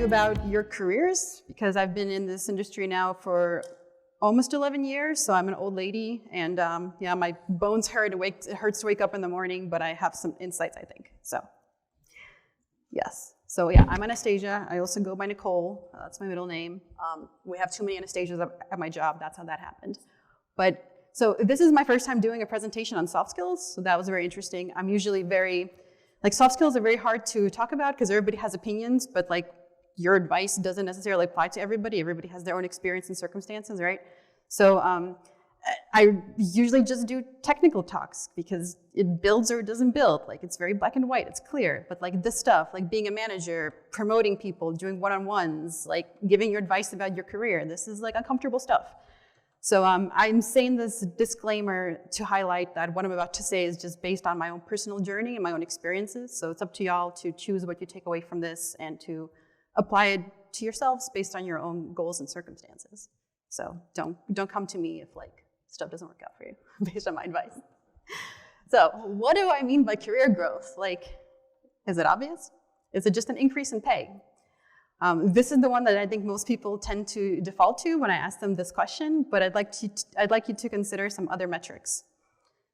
about your careers because I've been in this industry now for almost 11 years, so I'm an old lady, and yeah, my bones hurt. It hurts to wake up in the morning, but I have some insights, I think. So, yes. So yeah, I'm Anastasia. I also go by Nicole. That's my middle name. We have too many Anastasias at my job. That's how that happened. But so this is my first time doing a presentation on soft skills, so that was very interesting. I'm usually soft skills are very hard to talk about because everybody has opinions, but like your advice doesn't necessarily apply to everybody. Everybody has their own experience and circumstances, right? So I usually just do technical talks because it builds or it doesn't build. Like it's very black and white, it's clear. But like this stuff, like being a manager, promoting people, doing one-on-ones, like giving your advice about your career, this is like uncomfortable stuff. So I'm saying this disclaimer to highlight that what I'm about to say is just based on my own personal journey and my own experiences. So it's up to y'all to choose what you take away from this and to apply it to yourselves based on your own goals and circumstances. So don't come to me if like stuff doesn't work out for you based on my advice. So what do I mean by career growth? Like, is it obvious? Is it just an increase in pay? This is the one that I think most people tend to default to when I ask them this question, but I'd like you to consider some other metrics.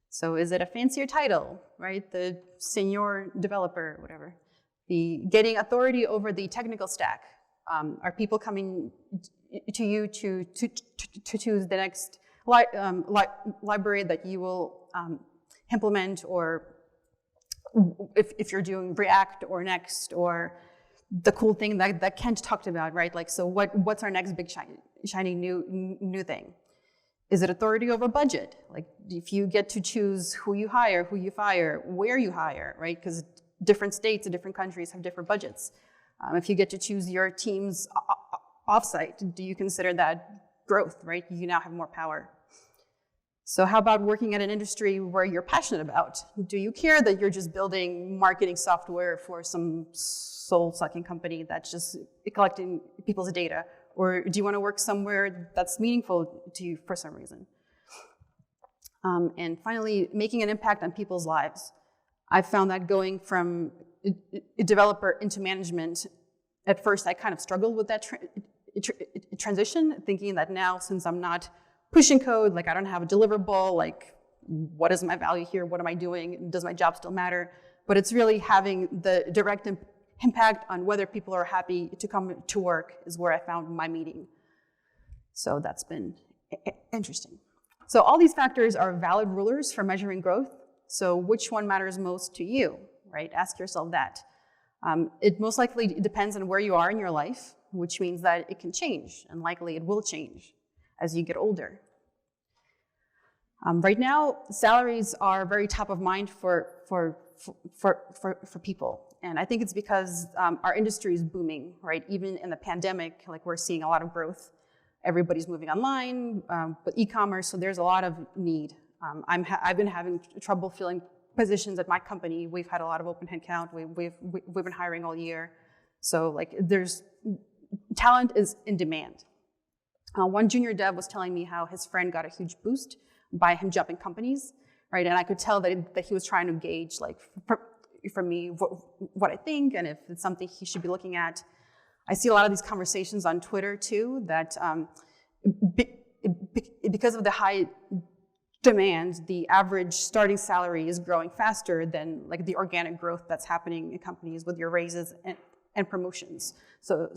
So is it a fancier title, right? The senior developer, whatever. The getting authority over the technical stack. Are people coming to you to choose the next library that you will implement, or if you're doing React or Next, or the cool thing that Kent talked about, right? Like, so what's our next big shiny new thing? Is it authority over budget? Like, if you get to choose who you hire, who you fire, where you hire, right? Because different states and different countries have different budgets. If you get to choose your team's offsite, do you consider that growth, right? You now have more power. So how about working at an industry where you're passionate about? Do you care that you're just building marketing software for some soul-sucking company that's just collecting people's data? Or do you want to work somewhere that's meaningful to you for some reason? And finally, making an impact on people's lives. I've found that going from a developer into management, at first I kind of struggled with that transition, thinking that now, since I'm not pushing code, like I don't have a deliverable, like what is my value here? What am I doing? Does my job still matter? But it's really having the direct impact on whether people are happy to come to work is where I found my meaning. So that's been interesting. So all these factors are valid rulers for measuring growth. So which one matters most to you, right? Ask yourself that. It most likely depends on where you are in your life, which means that it can change, and likely it will change as you get older. Right now, salaries are very top of mind for people. And I think it's because our industry is booming, right? Even in the pandemic, like we're seeing a lot of growth. Everybody's moving online, but e-commerce, so there's a lot of need. I've been having trouble filling positions at my company. We've had a lot of open headcount. We've been hiring all year. So like talent is in demand. One junior dev was telling me how his friend got a huge boost by him jumping companies, right? And I could tell that he was trying to gauge, like, from me what I think and if it's something he should be looking at. I see a lot of these conversations on Twitter too, that because of the high demand, the average starting salary is growing faster than like the organic growth that's happening in companies with your raises and promotions. So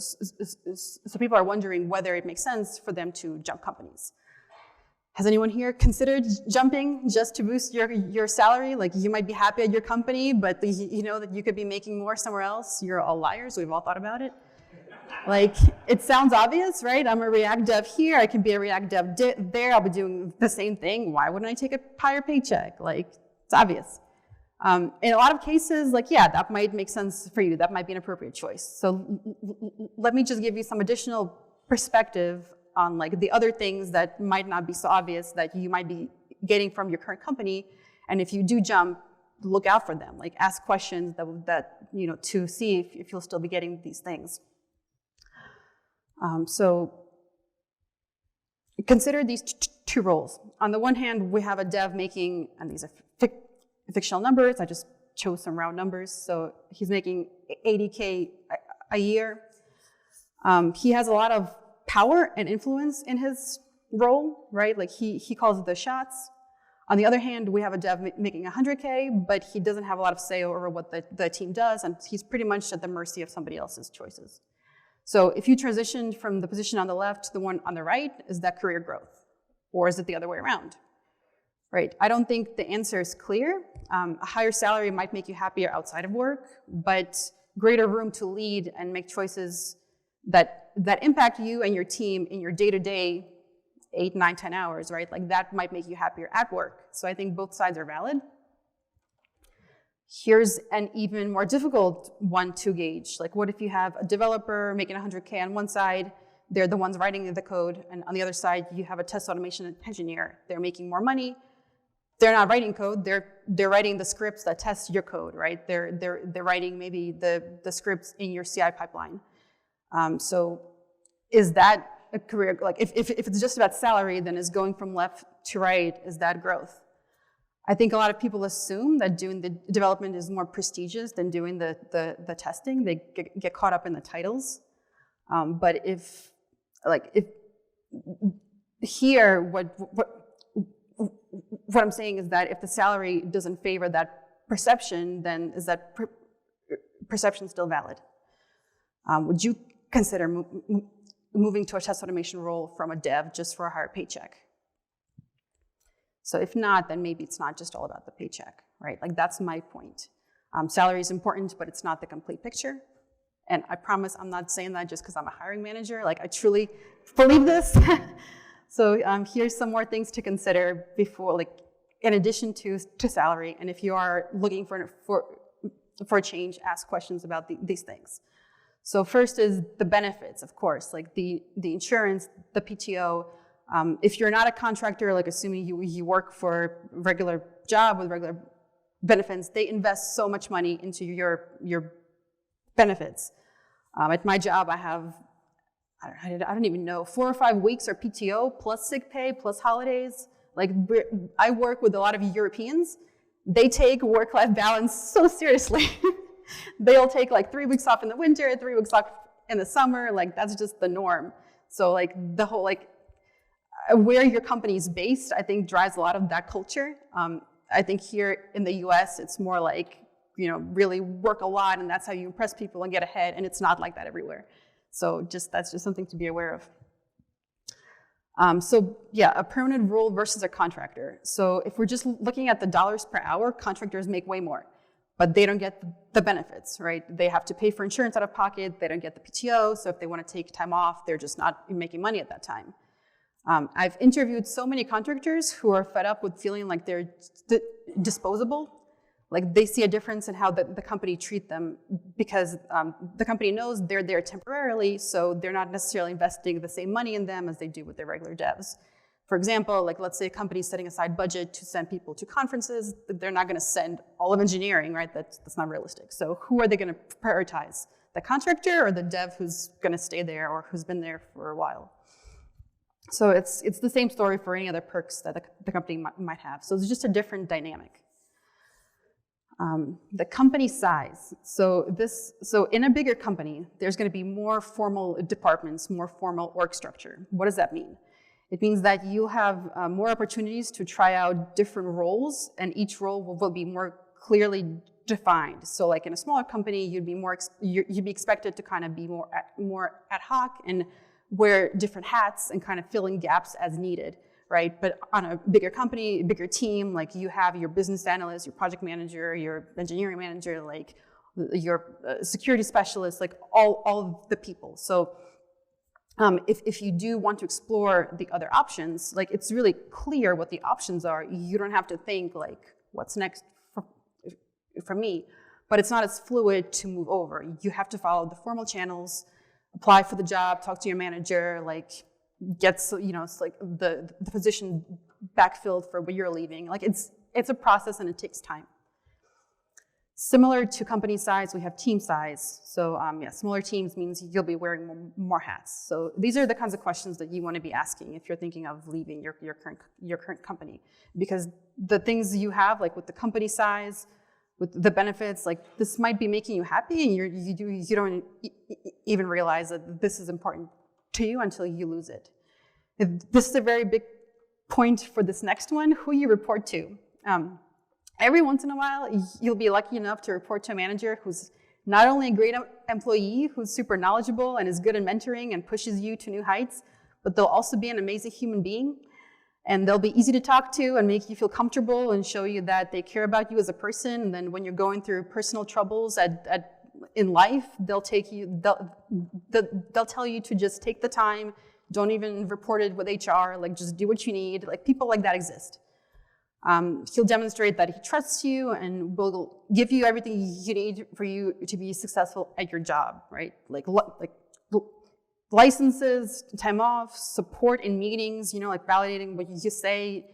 people are wondering whether it makes sense for them to jump companies. Has anyone here considered jumping just to boost your salary? Like, you might be happy at your company, but you know that you could be making more somewhere else. You're all liars. We've all thought about it. Like, it sounds obvious, right? I'm a React dev here. I can be a React dev there. I'll be doing the same thing. Why wouldn't I take a higher paycheck? Like, it's obvious. In a lot of cases, like, yeah, that might make sense for you. That might be an appropriate choice. So let me just give you some additional perspective on like the other things that might not be so obvious that you might be getting from your current company. And if you do jump, look out for them. Like, ask questions that you know, to see if you'll still be getting these things. So consider these two roles. On the one hand, we have a dev making, and these are fictional numbers. I just chose some round numbers. So he's making 80K a year. He has a lot of power and influence in his role, right? Like he calls the shots. On the other hand, we have a dev making 100K, but he doesn't have a lot of say over what the team does, and he's pretty much at the mercy of somebody else's choices. So if you transition from the position on the left to the one on the right, is that career growth? Or is it the other way around? Right, I don't think the answer is clear. A higher salary might make you happier outside of work, but greater room to lead and make choices that impact you and your team in your day-to-day 8, 9, 10 hours, right? Like that might make you happier at work. So I think both sides are valid. Here's an even more difficult one to gauge. Like what if you have a developer making 100K on one side, they're the ones writing the code, and on the other side, you have a test automation engineer. They're making more money. They're not writing code, they're writing the scripts that test your code, right? They're writing maybe the scripts in your CI pipeline. So is that a career, like if it's just about salary, then is going from left to right, is that growth? I think a lot of people assume that doing the development is more prestigious than doing the testing. They get caught up in the titles. But if here, what I'm saying is that if the salary doesn't favor that perception, then is that perception still valid? Would you consider moving to a test automation role from a dev just for a higher paycheck? So if not, then maybe it's not just all about the paycheck, right? Like that's my point. Salary is important, but it's not the complete picture. And I promise I'm not saying that just because I'm a hiring manager. Like I truly believe this. So here's some more things to consider before, like in addition to salary. And if you are looking for a change, ask questions about these things. So first is the benefits, of course, like the insurance, the PTO. If you're not a contractor, like assuming you work for a regular job with regular benefits, they invest so much money into your benefits. At my job, I have, I don't even know, 4 or 5 weeks or PTO plus sick pay plus holidays. Like I work with a lot of Europeans. They take work-life balance so seriously. They'll take like 3 weeks off in the winter, 3 weeks off in the summer. Like that's just the norm. So like the whole like where your company is based, I think drives a lot of that culture. I think here in the US, it's more like, you know, really work a lot and that's how you impress people and get ahead. And it's not like that everywhere. So that's just something to be aware of. So yeah, a permanent role versus a contractor. So if we're just looking at the dollars per hour, contractors make way more, but they don't get the benefits, right? They have to pay for insurance out of pocket. They don't get the PTO. So if they want to take time off, they're just not making money at that time. I've interviewed so many contractors who are fed up with feeling like they're disposable. Like they see a difference in how the company treat them because the company knows they're there temporarily, so they're not necessarily investing the same money in them as they do with their regular devs. For example, like let's say a company is setting aside budget to send people to conferences, they're not gonna send all of engineering, right? That's not realistic. So who are they gonna prioritize? The contractor or the dev who's gonna stay there or who's been there for a while? So it's the same story for any other perks that the company might have. So it's just a different dynamic. The company size. So in a bigger company, there's going to be more formal departments, more formal org structure. What does that mean? It means that you have more opportunities to try out different roles, and each role will be more clearly defined. So like in a smaller company, you'd be expected to kind of be more ad hoc and wear different hats and kind of fill in gaps as needed, right? But on a bigger company, bigger team, like you have your business analyst, your project manager, your engineering manager, like your security specialist, like all of the people. So if you do want to explore the other options, like it's really clear what the options are. You don't have to think like, what's next for me? But it's not as fluid to move over. You have to follow the formal channels, apply for the job, talk to your manager, like it's like the position backfilled for what you're leaving. Like it's a process and it takes time. Similar to company size, we have team size. So smaller teams means you'll be wearing more hats. So these are the kinds of questions that you want to be asking if you're thinking of leaving your current company, because the things you have, like with the company size, with the benefits, like this might be making you happy, and you don't even realize that this is important to you until you lose it. This is a very big point for this next one, who you report to. Every once in a while, you'll be lucky enough to report to a manager who's not only a great employee, who's super knowledgeable and is good at mentoring and pushes you to new heights, but they'll also be an amazing human being. And they'll be easy to talk to and make you feel comfortable and show you that they care about you as a person. And then when you're going through personal troubles in life, they'll tell you to just take the time, don't even report it with HR, like just do what you need. Like people like that exist. He'll demonstrate that he trusts you and will give you everything you need for you to be successful at your job, right? Like licenses, time off, support in meetings, like validating what you say,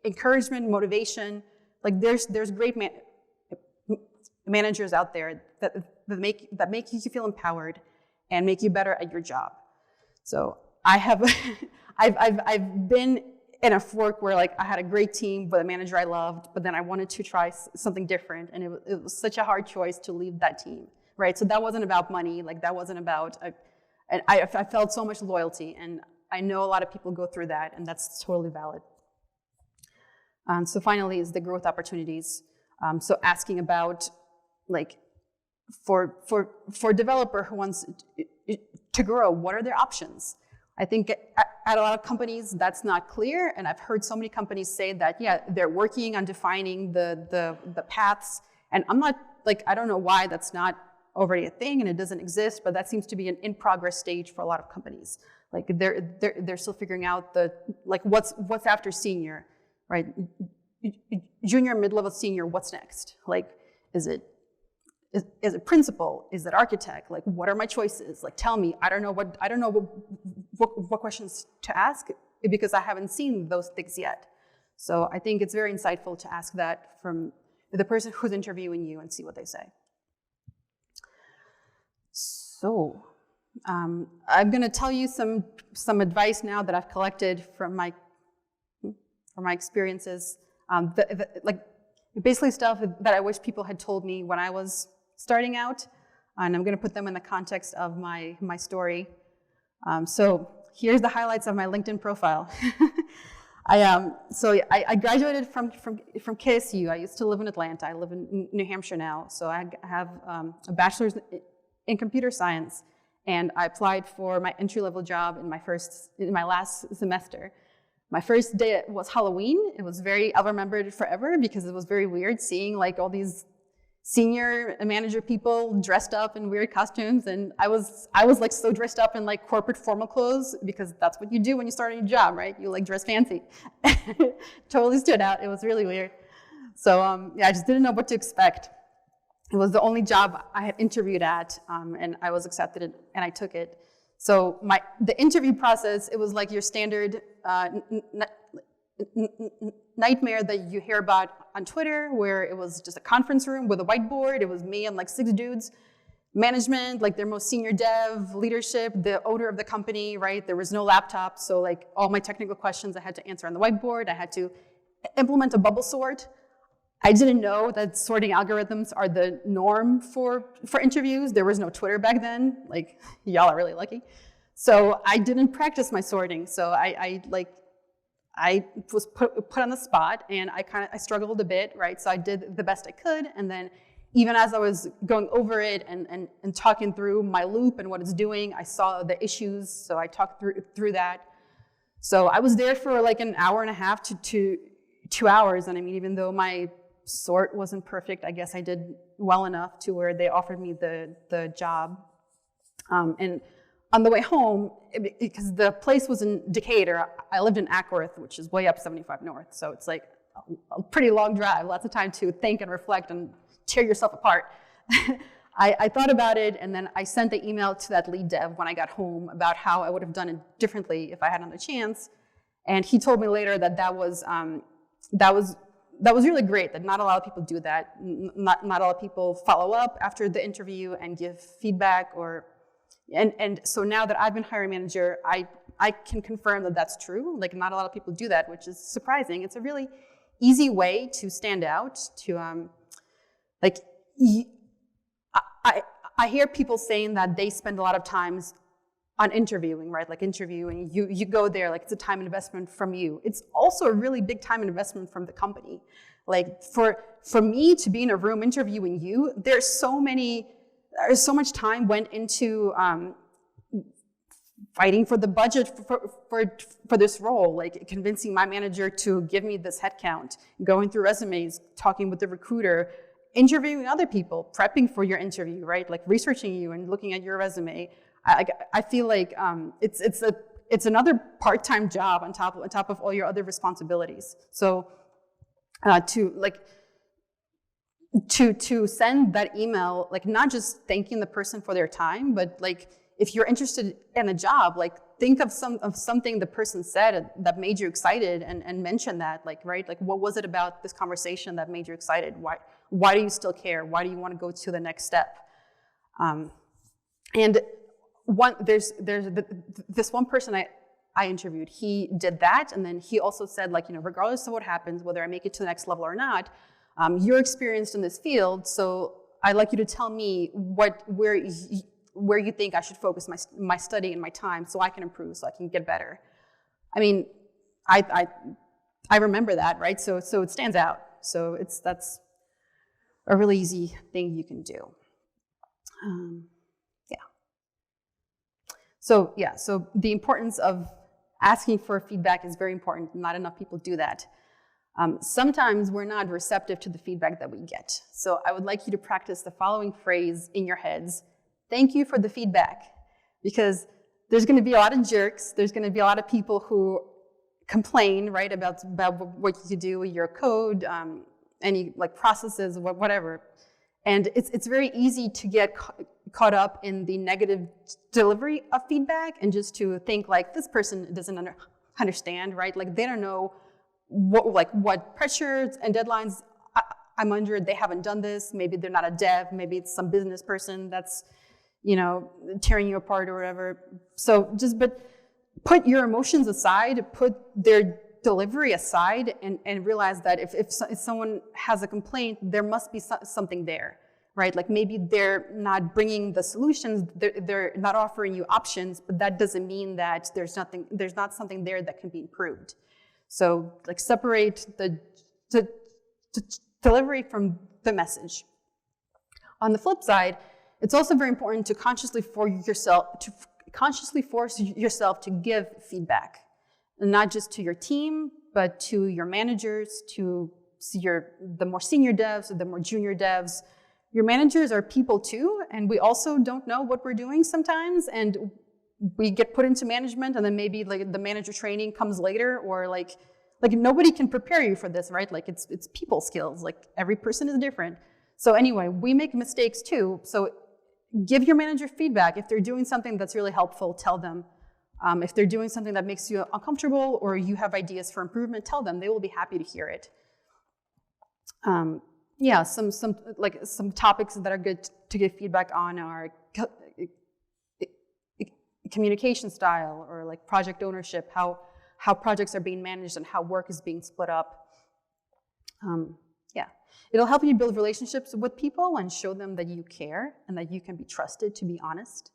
encouragement, motivation. Like there's great managers out there that make you feel empowered and make you better at your job. So I've been in a fork where like I had a great team with a manager I loved, but then I wanted to try something different, and it was such a hard choice to leave that team, right? So that wasn't about money, like that wasn't about. And I felt so much loyalty, and I know a lot of people go through that, and that's totally valid. So finally is the growth opportunities. So asking about, like, for a developer who wants to grow, what are their options? I think at a lot of companies that's not clear, and I've heard so many companies say that, yeah, they're working on defining the paths, and I'm not, like, I don't know why that's not already a thing and it doesn't exist, but that seems to be an in-progress stage for a lot of companies. Like they're still figuring out what's after senior, right? Junior, mid-level, senior, what's next? Like, is it principal? Is it architect? Like, what are my choices? Like, tell me. I don't know what questions to ask because I haven't seen those things yet. So I think it's very insightful to ask that from the person who's interviewing you and see what they say. So I'm going to tell you some advice now that I've collected from my experiences, like basically stuff that I wish people had told me when I was starting out, and I'm going to put them in the context of my story. So here's the highlights of my LinkedIn profile. I graduated from KSU. I used to live in Atlanta. I live in New Hampshire now. So I have a bachelor's in computer science, and I applied for my entry-level job in my last semester. My first day was Halloween. It was I'll remember it forever because it was very weird seeing like all these senior manager people dressed up in weird costumes, and I was like so dressed up in like corporate formal clothes because that's what you do when you start a new job, right? You like dress fancy. Totally stood out. It was really weird. So I just didn't know what to expect. It was the only job I had interviewed at, and I was accepted and I took it. So the interview process, it was like your standard nightmare that you hear about on Twitter, where it was just a conference room with a whiteboard. It was me and like 6 dudes, management, like their most senior dev, leadership, the owner of the company, right? There was no laptop, so like all my technical questions I had to answer on the whiteboard. I had to implement a bubble sort. I didn't know that sorting algorithms are the norm for interviews. There was no Twitter back then. Like, y'all are really lucky. So I didn't practice my sorting. So I was put on the spot, and I struggled a bit, right? So I did the best I could, and then even as I was going over it and talking through my loop and what it's doing, I saw the issues. So I talked through that. So I was there for like an hour and a half to 2 hours, and I mean, even though my sort wasn't perfect, I guess I did well enough to where they offered me the job. And on the way home, because the place was in Decatur, I lived in Ackworth, which is way up 75 North. So it's like a pretty long drive, lots of time to think and reflect and tear yourself apart. I thought about it, and then I sent the email to that lead dev when I got home about how I would have done it differently if I had another chance. And he told me later that was really great, that not a lot of people do that. Not a lot of people follow up after the interview and give feedback and so now that I've been hiring manager, I can confirm that that's true. Like, not a lot of people do that, which is surprising. It's a really easy way to stand out, Like, I hear people saying that they spend a lot of times on interviewing, right? Like interviewing, you go there, like it's a time investment from you. It's also a really big time investment from the company. Like for me to be in a room interviewing you, there's so much time went into fighting for the budget for this role, like convincing my manager to give me this headcount, going through resumes, talking with the recruiter, interviewing other people, prepping for your interview, right? Like researching you and looking at your resume. I feel like it's another part-time job on top of all your other responsibilities. So to send that email, like not just thanking the person for their time, but like if you're interested in a job, like think of something the person said that made you excited and mention that, like, right? Like what was it about this conversation that made you excited? Why do you still care? Why do you want to go to the next step? And there's this one person I interviewed, he did that, and then he also said, like, regardless of what happens, whether I make it to the next level or not, you're experienced in this field, so I'd like you to tell me where you think I should focus my study and my time so I can improve, so I can get better. I mean, I remember that, right? So it stands out. So that's a really easy thing you can do. So the importance of asking for feedback is very important. Not enough people do that. Sometimes we're not receptive to the feedback that we get. So I would like you to practice the following phrase in your heads. Thank you for the feedback. Because there's going to be a lot of jerks. There's going to be a lot of people who complain, right, about what you do with your code, any like processes, whatever. And it's very easy to get caught up in the negative delivery of feedback and just to think like this person doesn't understand, right? Like they don't know what pressures and deadlines I'm under. They haven't done this. Maybe they're not a dev. Maybe it's some business person that's, tearing you apart or whatever. So but put your emotions aside, put their delivery aside, and realize that if someone has a complaint, there must be something there, right? Like maybe they're not bringing the solutions, they're not offering you options, but that doesn't mean that there's not something there that can be improved. So like separate the delivery from the message. On the flip side, it's also very important to consciously force yourself to give feedback. And not just to your team, but to your managers, to the more senior devs or the more junior devs. Your managers are people too, and we also don't know what we're doing sometimes, and we get put into management, and then maybe like the manager training comes later, or like nobody can prepare you for this, right? Like it's people skills. Like every person is different. So anyway, we make mistakes too. So give your manager feedback. If they're doing something that's really helpful, tell them. If they're doing something that makes you uncomfortable or you have ideas for improvement, tell them. They will be happy to hear it. Some topics that are good to give feedback on are communication style, or like project ownership, how projects are being managed and how work is being split up. It'll help you build relationships with people and show them that you care and that you can be trusted to be honest.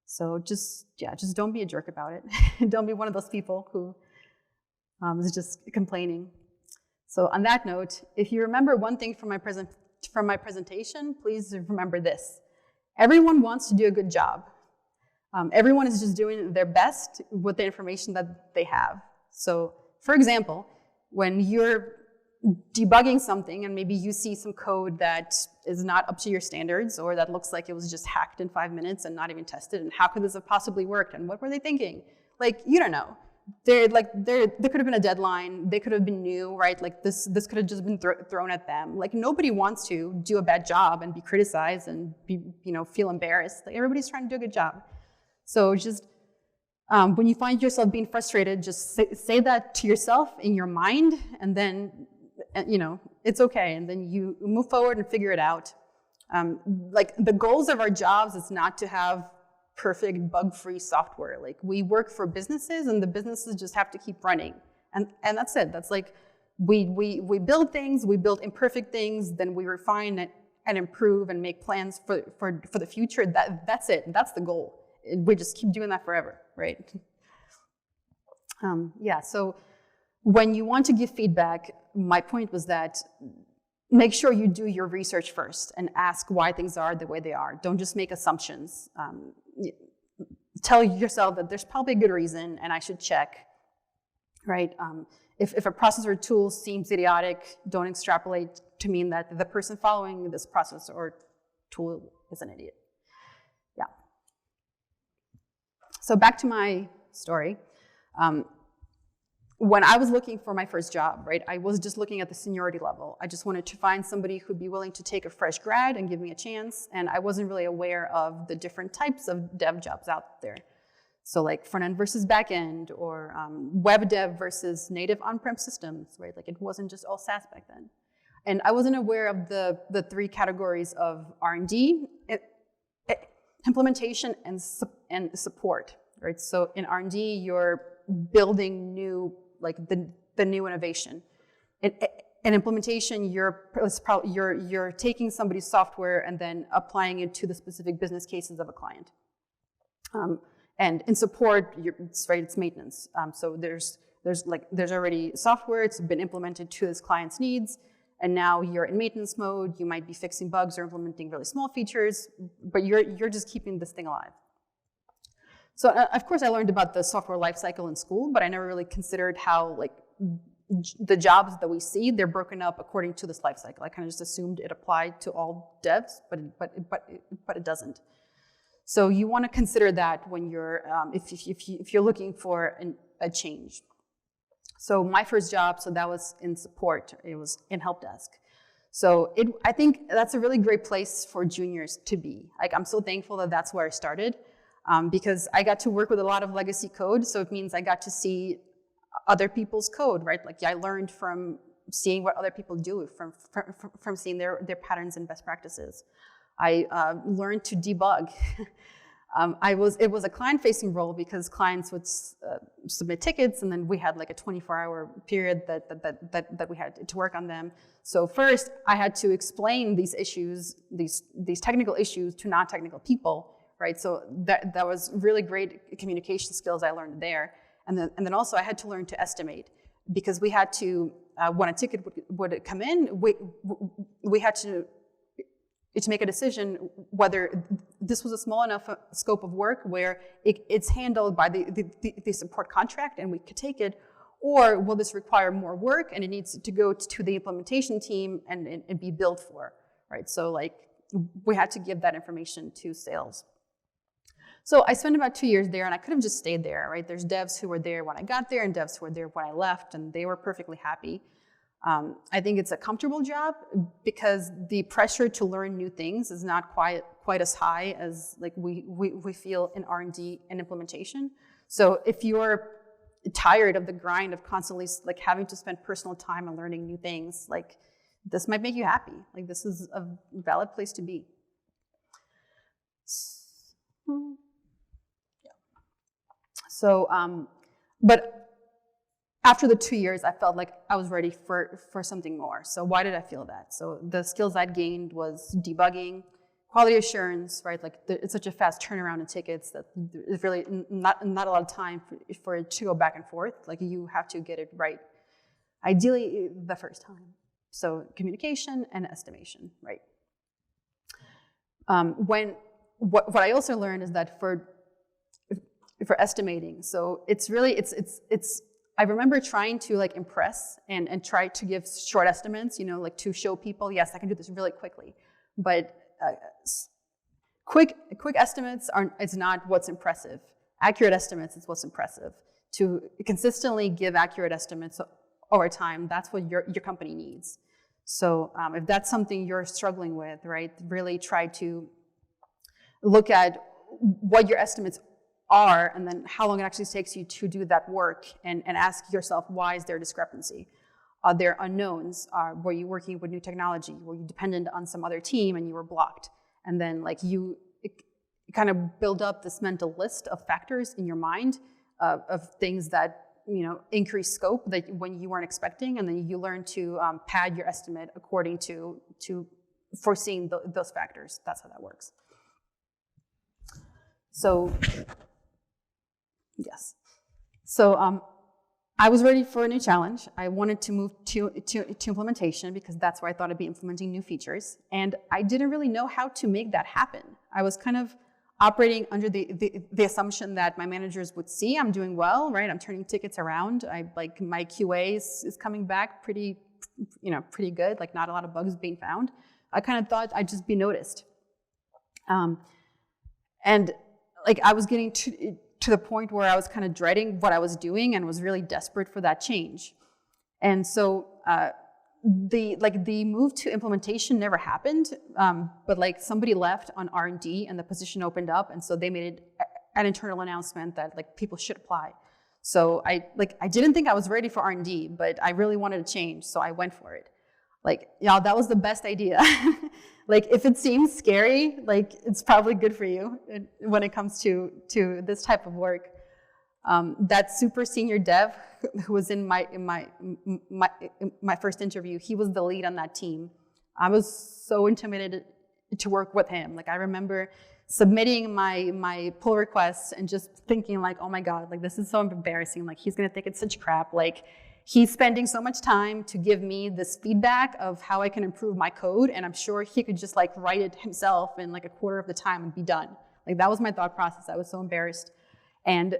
So just don't be a jerk about it. Don't be one of those people who is just complaining. So on that note, if you remember one thing from my presentation, please remember this. Everyone wants to do a good job. Everyone is just doing their best with the information that they have. So for example, when you're debugging something and maybe you see some code that is not up to your standards, or that looks like it was just hacked in 5 minutes and not even tested, and how could this have possibly worked, and what were they thinking? Like, you don't know. There could have been a deadline, they could have been new, right? Like this could have just been thrown at them. Like nobody wants to do a bad job and be criticized and feel embarrassed. Like everybody's trying to do a good job. So just when you find yourself being frustrated, just say that to yourself in your mind, and then it's okay, and then you move forward and figure it out. Like the goals of our jobs is not to have perfect bug-free software. Like we work for businesses, and the businesses just have to keep running, and that's it. That's like we build things, we build imperfect things, then we refine it and improve and make plans for the future. That's it. That's the goal. We just keep doing that forever, right? Yeah, so when you want to give feedback, my point was that make sure you do your research first and ask why things are the way they are. Don't just make assumptions. Tell yourself that there's probably a good reason and I should check, right? If a process or tool seems idiotic, don't extrapolate to mean that the person following this process or tool is an idiot. Yeah. So back to my story. When I was looking for my first job, right, I was just looking at the seniority level. I just wanted to find somebody who'd be willing to take a fresh grad and give me a chance, and I wasn't really aware of the different types of dev jobs out there. So like front-end versus back-end, or web dev versus native on-prem systems, right? Like it wasn't just all SaaS back then. And I wasn't aware of the three categories of R&D, implementation, and support, right? So in R&D, you're building new, like the new innovation. In implementation, you're taking somebody's software and then applying it to the specific business cases of a client. And in support, it's maintenance. So there's already software, it's been implemented to this client's needs, and now you're in maintenance mode. You might be fixing bugs or implementing really small features, but you're just keeping this thing alive. So of course I learned about the software lifecycle in school, but I never really considered how like the jobs that we see, they're broken up according to this lifecycle. I kind of just assumed it applied to all devs, but it doesn't. So you want to consider that when you're if you're looking for a change. So my first job, so that was in support. It was in help desk. So I think that's a really great place for juniors to be. Like I'm so thankful that that's where I started. Because I got to work with a lot of legacy code, so it means I got to see other people's code, right? Like I learned from seeing what other people do, from seeing their patterns and best practices. I learned to debug. It was a client-facing role because clients would submit tickets, and then we had like a 24-hour period that we had to work on them. So first, I had to explain these issues, these technical issues, to non-technical people. Right, so that was really great communication skills I learned there, and then also I had to learn to estimate, because we had to when a ticket would come in, we had to make a decision whether this was a small enough scope of work where it's handled by the support contract and we could take it, or will this require more work and it needs to go to the implementation team and be billed for, right? So like we had to give that information to sales. So I spent about 2 years there, and I could have just stayed there, right? There's devs who were there when I got there and devs who were there when I left, and they were perfectly happy. I think it's a comfortable job because the pressure to learn new things is not quite as high as like we feel in R&D and implementation. So if you're tired of the grind of constantly like having to spend personal time on learning new things, like this might make you happy. Like this is a valid place to be. So, but after the 2 years, I felt like I was ready for something more. So why did I feel that? So the skills I'd gained was debugging, quality assurance, right? Like it's such a fast turnaround in tickets that there's really not a lot of time for it to go back and forth. Like you have to get it right, ideally the first time. So communication and estimation, right? What I also learned is that for estimating, so it's I remember trying to like impress and try to give short estimates, you know, like to show people, yes, I can do this really quickly, but quick estimates it's not what's impressive. Accurate estimates is what's impressive. To consistently give accurate estimates over time, that's what your company needs. So if that's something you're struggling with, right, really try to look at what your estimates are and then how long it actually takes you to do that work, and ask yourself, why is there discrepancy? Are there unknowns? Were you working with new technology? Were you dependent on some other team and you were blocked? And then like you kind of build up this mental list of factors in your mind of things that increased scope that when you weren't expecting, and then you learn to pad your estimate according to foreseeing those factors. That's how that works. So, yes. So I was ready for a new challenge. I wanted to move to implementation because that's where I thought I'd be implementing new features. And I didn't really know how to make that happen. I was kind of operating under the assumption that my managers would see I'm doing well, right? I'm turning tickets around. My QA is coming back pretty good, like not a lot of bugs being found. I kind of thought I'd just be noticed. And like I was getting to the point where I was kind of dreading what I was doing and was really desperate for that change. And so the move to implementation never happened, but like somebody left on R&D and the position opened up, and so they made an internal announcement that like people should apply. So I didn't think I was ready for R&D, but I really wanted to change, so I went for it. Like, yeah, that was the best idea. Like, if it seems scary, like it's probably good for you when it comes to this type of work. That super senior dev who was in my first interview, he was the lead on that team. I was so intimidated to work with him. Like, I remember submitting my pull requests and just thinking like, oh my God, like this is so embarrassing. Like, he's gonna think it's such crap. Like, he's spending so much time to give me this feedback of how I can improve my code, and I'm sure he could just like write it himself in like a quarter of the time and be done. Like, that was my thought process. I was so embarrassed. And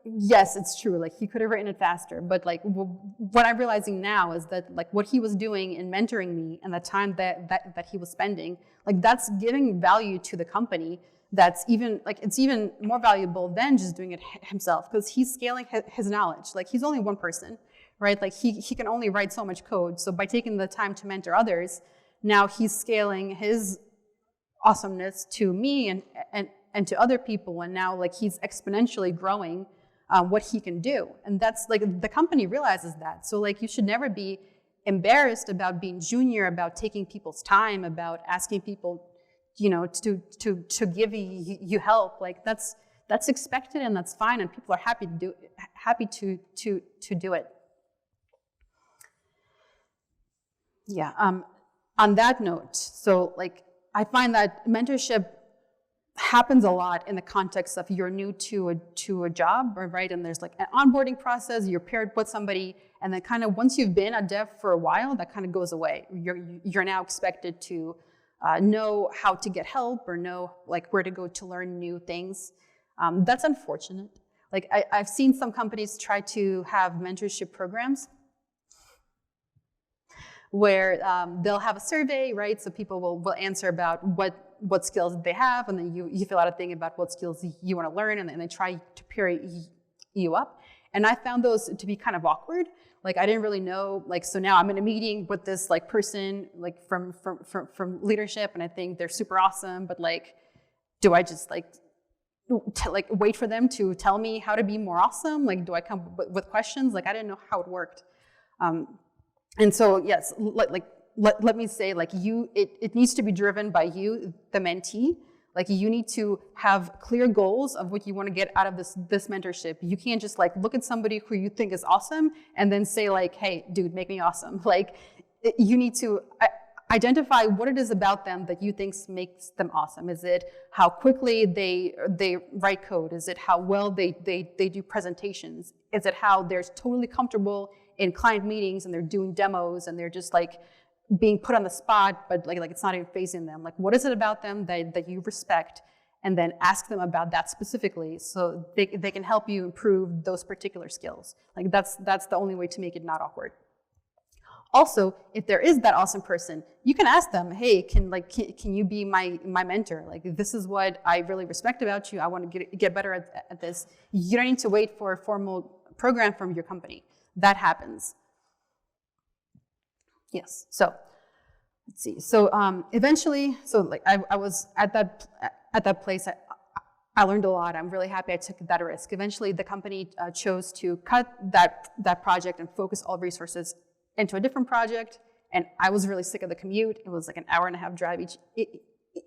yes, it's true. Like, he could have written it faster, but like what I'm realizing now is that like what he was doing in mentoring me and the time that he was spending, like that's giving value to the company. That's even like, it's even more valuable than just doing it himself, because he's scaling his knowledge. Like, he's only one person, right? Like he can only write so much code. So by taking the time to mentor others, now he's scaling his awesomeness to me and to other people. And now like he's exponentially growing what he can do. And that's like, the company realizes that. So like, you should never be embarrassed about being junior, about taking people's time, about asking people to give you help. Like, that's expected and that's fine, and people are happy to do it. Yeah. On that note, so like I find that mentorship happens a lot in the context of you're new to a job, right? And there's like an onboarding process. You're paired with somebody, and then kind of once you've been a dev for a while, that kind of goes away. You're now expected to know how to get help or know like where to go to learn new things. That's unfortunate. Like I've seen some companies try to have mentorship programs where they'll have a survey, right? So people will answer about what skills they have, and then you fill out a thing about what skills you want to learn, and then they try to pair you up. And I found those to be kind of awkward. Like, I didn't really know, like, so now I'm in a meeting with this like person like from leadership, and I think they're super awesome, but like, do I just like wait for them to tell me how to be more awesome? Like, do I come with questions? Like, I didn't know how it worked. And so yes, let me say, like, it needs to be driven by you, the mentee. Like, you need to have clear goals of what you want to get out of this mentorship. You can't just like look at somebody who you think is awesome and then say like, hey, dude, make me awesome. Like, you need to identify what it is about them that you think makes them awesome. Is it how quickly they write code? Is it how well they do presentations? Is it how they're totally comfortable in client meetings and they're doing demos and they're just like being put on the spot, but like it's not even facing them? Like, what is it about them that you respect? And then ask them about that specifically, so they can help you improve those particular skills. Like, that's the only way to make it not awkward. Also, if there is that awesome person, you can ask them, hey, can you be my mentor? Like, this is what I really respect about you. I want to get better at this. You don't need to wait for a formal program from your company. That happens. Yes, so let's see. So eventually, so like I was at that place. I learned a lot. I'm really happy I took that risk. Eventually, the company chose to cut that project and focus all resources into a different project. And I was really sick of the commute. It was like an hour-and-a-half drive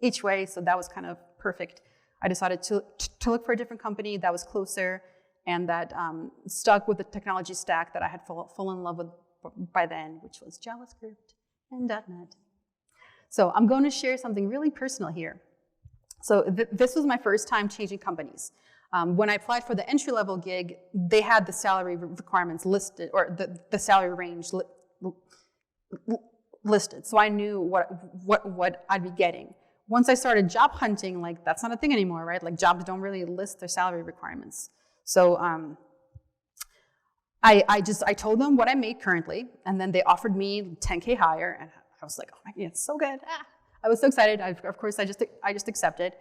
each way, so that was kind of perfect. I decided to look for a different company that was closer and that stuck with the technology stack that I had fallen in love with by then, which was JavaScript and .NET. So I'm going to share something really personal here. So this was my first time changing companies. When I applied for the entry-level gig, they had the salary requirements listed, or the salary range listed, so I knew what I'd be getting. Once I started job hunting, like that's not a thing anymore, right? Like jobs don't really list their salary requirements. So I told them what I make currently, and then they offered me $10K higher, and I was like, oh my God, it's so good. I was so excited. Of course, I just accepted.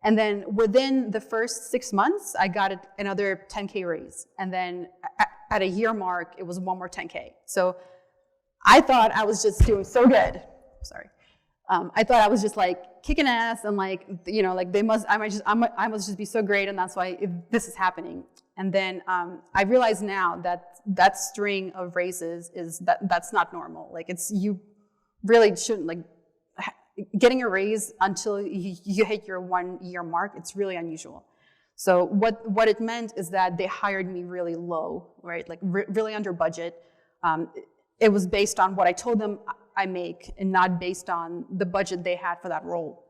And then within the first 6 months, I got another 10K raise. And then at a year mark, it was one more 10K. So I thought I was just doing so good. Sorry. I thought I was just like kicking ass and like, you know, like I must just be so great, and that's why this is happening. And then I realize now that string of raises that's not normal. Like you really shouldn't, like, getting a raise until you hit your 1 year mark, it's really unusual. So what it meant is that they hired me really low, right? Like really under budget. It was based on what I told them I make, and not based on the budget they had for that role.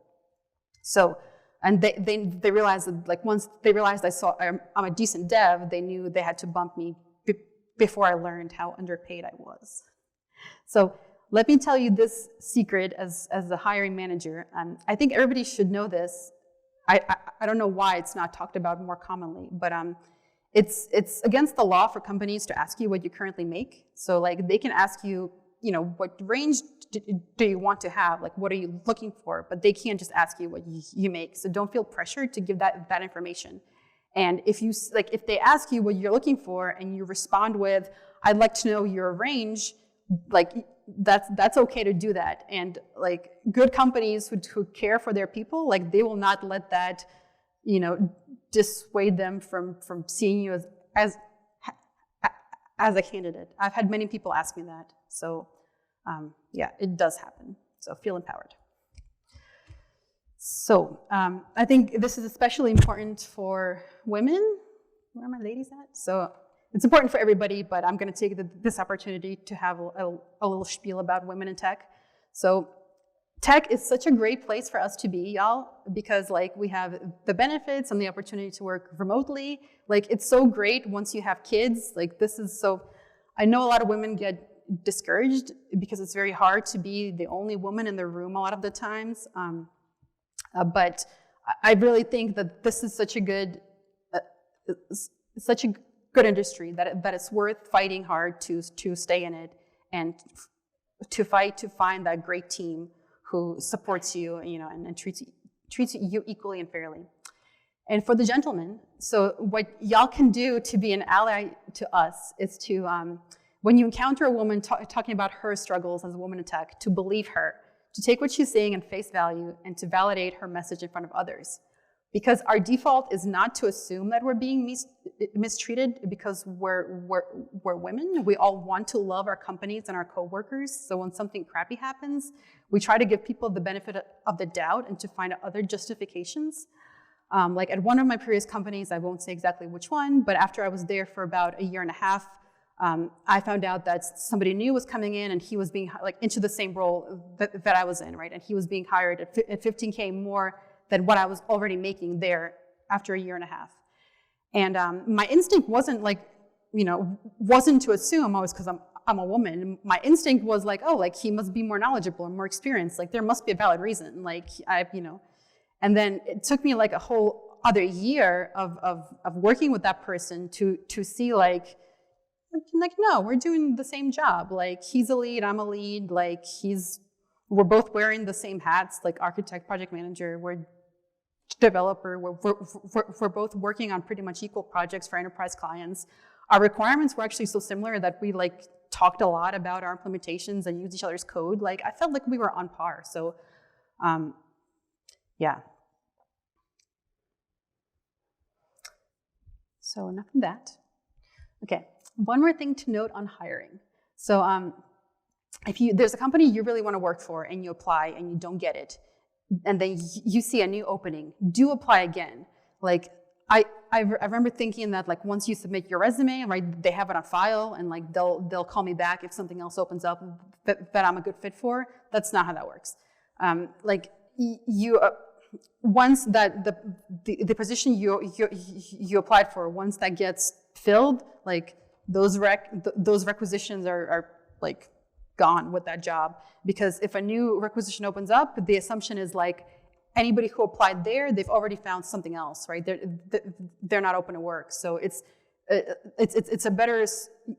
So, and they realized that, like, once they realized I'm a decent dev, they knew they had to bump me before I learned how underpaid I was. So let me tell you this secret as the hiring manager. I think everybody should know this. I don't know why it's not talked about more commonly, but it's against the law for companies to ask you what you currently make. So like they can ask you, you know, what range do you want to have? Like, what are you looking for? But they can't just ask you what you make. So don't feel pressured to give that information. And if they ask you what you're looking for and you respond with, I'd like to know your range, like that's okay to do that. And like good companies who care for their people, like they will not let that, you know, dissuade them from seeing you as a candidate. I've had many people ask me that. So yeah, it does happen. So feel empowered. So I think this is especially important for women. Where are my ladies at? So it's important for everybody, but I'm going to take this opportunity to have a little spiel about women in tech. So tech is such a great place for us to be, y'all, because like we have the benefits and the opportunity to work remotely. Like it's so great once you have kids. Like this is so, I know a lot of women get discouraged because it's very hard to be the only woman in the room a lot of the times. But I really think that this is such a good industry that it's worth fighting hard to stay in it and to fight to find that great team who supports you, you know, and treats you equally and fairly. And for the gentlemen, so what y'all can do to be an ally to us is to, when you encounter a woman talking about her struggles as a woman in tech, to believe her, to take what she's saying and face value, and to validate her message in front of others. Because our default is not to assume that we're being mistreated because we're women. We all want to love our companies and our coworkers. So when something crappy happens, we try to give people the benefit of the doubt and to find other justifications. Like at one of my previous companies, I won't say exactly which one, but after I was there for about a year and a half, I found out that somebody new was coming in and he was being like into the same role that I was in, right? And he was being hired at 15K more than what I was already making there after a year and a half. And my instinct wasn't like, you know, wasn't to assume because I'm a woman. My instinct was like, oh, like he must be more knowledgeable and more experienced. Like there must be a valid reason. Like you know, and then it took me like a whole other year of working with that person to see like no, we're doing the same job. Like he's a lead, I'm a lead. Like we're both wearing the same hats, like architect, project manager. We're developer. We're both working on pretty much equal projects for enterprise clients. Our requirements were actually so similar that we like talked a lot about our implementations and used each other's code. Like I felt like we were on par. So, yeah. So enough of that. Okay, one more thing to note on hiring. So if there's a company you really want to work for and you apply and you don't get it, and then you see a new opening, do apply again. Like I remember thinking that like once you submit your resume, right, they have it on file and like they'll call me back if something else opens up that I'm a good fit for. That's not how that works. Like you once that the position you applied for, once that gets filled, like those requisitions are like gone with that job, because if a new requisition opens up, the assumption is like anybody who applied there, they've already found something else, right? They're not open to work. So it's a better